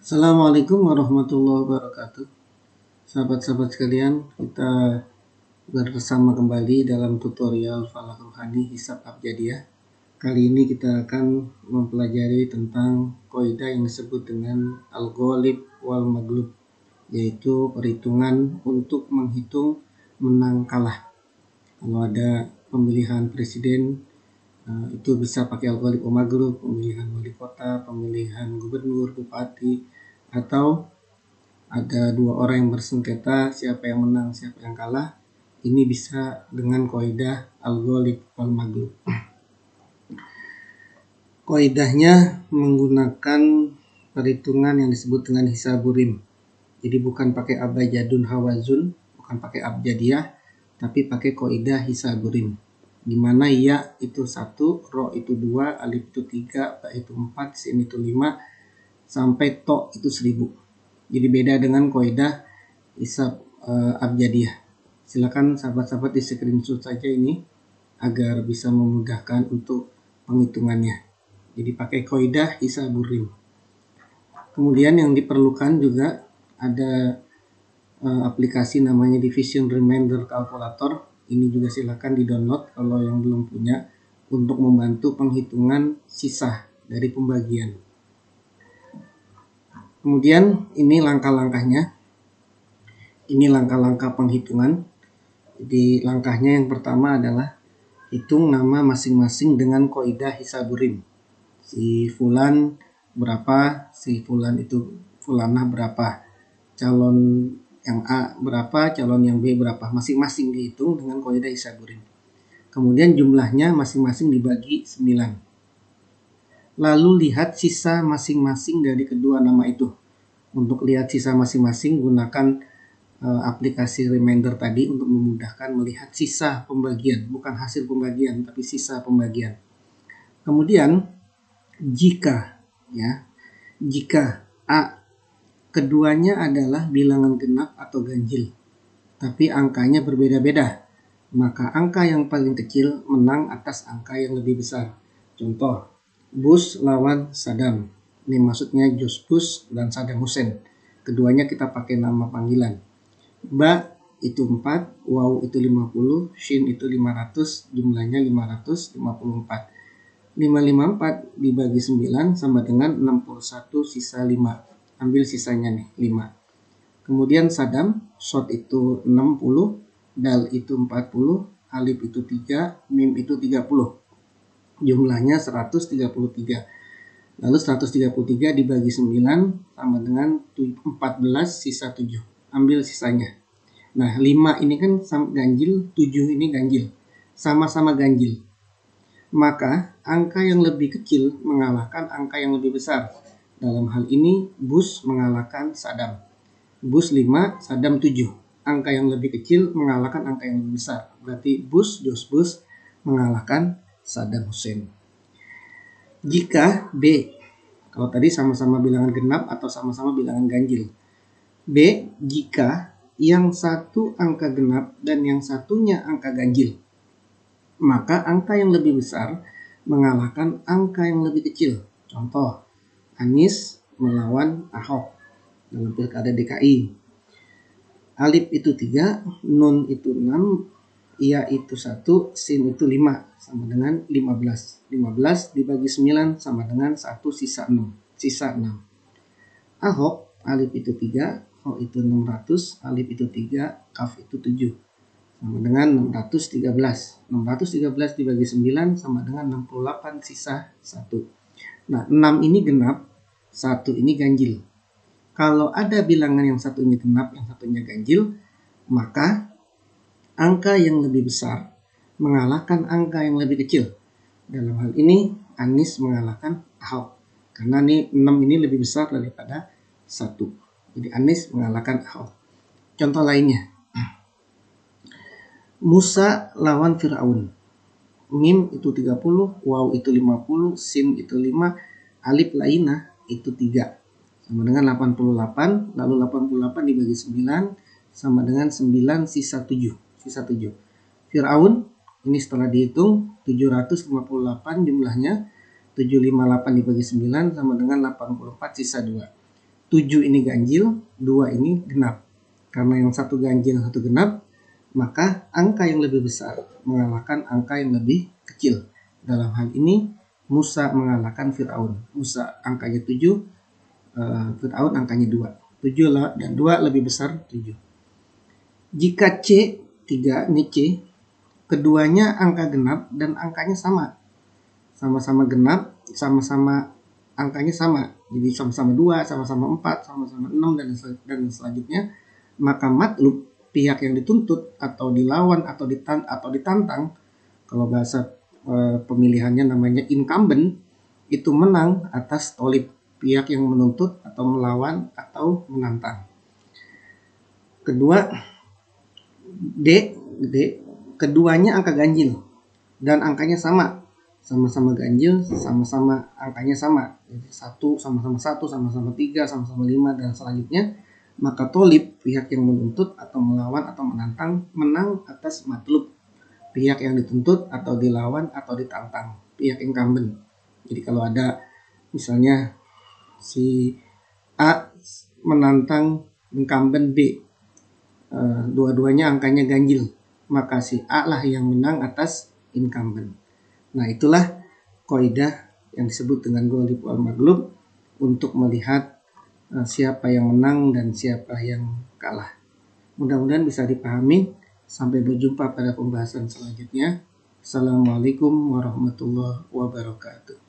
Assalamualaikum warahmatullahi wabarakatuh. Sahabat-sahabat sekalian, kita bersama kembali dalam tutorial Falak Rohani Hisab Abjadiyah. Kali ini kita akan mempelajari tentang kaidah yang disebut dengan Al-Ghalib wal Maghlub, yaitu perhitungan untuk menghitung menang kalah. Kalau ada pemilihan presiden, itu bisa pakai Al-Ghalib wal Maghlub, pemilihan wali kota, pemilihan gubernur, bupati, atau ada dua orang yang bersengketa, siapa yang menang, siapa yang kalah. Ini bisa dengan kaidah Al-Ghalib wal Maghlub. Kaidahnya menggunakan perhitungan yang disebut dengan hisaburim. Jadi bukan pakai abjadun hawazun, bukan pakai abjadiyah, tapi pakai kaidah hisaburim. Di mana ya itu 1, ro itu 2, alif itu 3, ba itu 4, sin itu 5, sampai to itu 1000. Jadi beda dengan kaidah hisab abjadiyah. Silakan sahabat-sahabat di screenshot saja ini agar bisa memudahkan untuk penghitungannya. Jadi pakai kaidah hisaburim. Kemudian yang diperlukan juga ada aplikasi namanya Division Remainder Calculator. Ini juga silakan di-download kalau yang belum punya, untuk membantu penghitungan sisa dari pembagian. Kemudian ini langkah-langkahnya. Ini langkah-langkah penghitungan. Jadi langkahnya yang pertama adalah hitung nama masing-masing dengan kaidah hisaburim. Si fulan berapa, si fulan itu fulanah berapa, calon yang A berapa, calon yang B berapa, masing-masing dihitung dengan kaidah hisaburim. Kemudian jumlahnya masing-masing dibagi 9. Lalu lihat sisa masing-masing dari kedua nama itu. Untuk lihat sisa masing-masing, gunakan aplikasi Remainder tadi untuk memudahkan melihat sisa pembagian, bukan hasil pembagian, tapi sisa pembagian. Kemudian jika A keduanya adalah bilangan genap atau ganjil, tapi angkanya berbeda-beda, maka angka yang paling kecil menang atas angka yang lebih besar. Contoh, Bush lawan Saddam. Ini maksudnya George Bush dan Saddam Hussein. Keduanya kita pakai nama panggilan. Ba itu 4, waw itu 50, shin itu 500, jumlahnya 554. 554 dibagi 9 sama dengan 61 sisa 5. Ambil sisanya nih, 5. Kemudian Saddam, short itu 60, dal itu 40, alif itu 3, mim itu 30. Jumlahnya 133. Lalu 133 dibagi 9 sama dengan 14 sisa 7. Ambil sisanya. Nah, 5 ini kan ganjil, 7 ini ganjil. Sama-sama ganjil. Maka angka yang lebih kecil mengalahkan angka yang lebih besar. Dalam hal ini Bush mengalahkan Saddam. Bush 5, Saddam 7. Angka yang lebih kecil mengalahkan angka yang lebih besar. Berarti George Bush mengalahkan Saddam Hussein. Jika B, kalau tadi sama-sama bilangan genap atau sama-sama bilangan ganjil. B, jika yang satu angka genap dan yang satunya angka ganjil, maka angka yang lebih besar mengalahkan angka yang lebih kecil. Contoh, Anies melawan Ahok dalam Pilkada DKI. Alif itu 3, nun itu 6, iya itu 1, sin itu 5, sama dengan 15. 15 dibagi 9 sama dengan 1 sisa 6. Ahok, alif itu 3, ho itu 600, alif itu 3, kaf itu 7. Sama dengan 613. 613 dibagi 9 sama dengan 68 sisa 1. Nah, 6 ini genap, 1 ini ganjil. Kalau ada bilangan yang satunya genap, yang satunya ganjil, maka angka yang lebih besar mengalahkan angka yang lebih kecil. Dalam hal ini Anies mengalahkan Ahok, karena nih 6 ini lebih besar daripada 1. Jadi Anies mengalahkan Ahok. Contoh lainnya, Musa lawan Fir'aun. Mim itu 30, waw itu 50, sin itu 5, alif lainah itu 3. Sama dengan 88, lalu 88 dibagi 9 sama dengan 9 sisa 7. Fir'aun ini setelah dihitung 758 jumlahnya, 758 dibagi 9 sama dengan 84 sisa 2. 7 ini ganjil, 2 ini genap. Karena yang satu ganjil, satu genap, maka angka yang lebih besar mengalahkan angka yang lebih kecil. Dalam hal ini, Musa mengalahkan Fir'aun. Musa angkanya 7, Fir'aun angkanya 2. 7 dan 2 lebih besar 7. Jika C, 3 ini C, keduanya angka genap dan angkanya sama. Sama-sama genap, sama-sama angkanya sama. Jadi sama-sama 2, sama-sama 4, sama-sama 6, dan selanjutnya. Maka matlub, pihak yang dituntut atau dilawan atau ditantang, kalau bahasa pemilihannya namanya incumbent, itu menang atas tolib, pihak yang menuntut atau melawan atau menantang. Kedua, D, keduanya angka ganjil dan angkanya sama-sama ganjil, sama-sama angkanya sama. Jadi 1 sama-sama 1, sama-sama 3, sama-sama 5, dan selanjutnya. Maka tolib, pihak yang menuntut atau melawan atau menantang, menang atas matlub, pihak yang dituntut atau dilawan atau ditantang, pihak incumbent. Jadi kalau ada misalnya si A menantang incumbent B, dua-duanya angkanya ganjil, maka si A lah yang menang atas incumbent. Nah, itulah kaidah yang disebut dengan ghalib wal maghlub untuk melihat siapa yang menang dan siapa yang kalah. Mudah-mudahan bisa dipahami. Sampai berjumpa pada pembahasan selanjutnya. Assalamualaikum warahmatullahi wabarakatuh.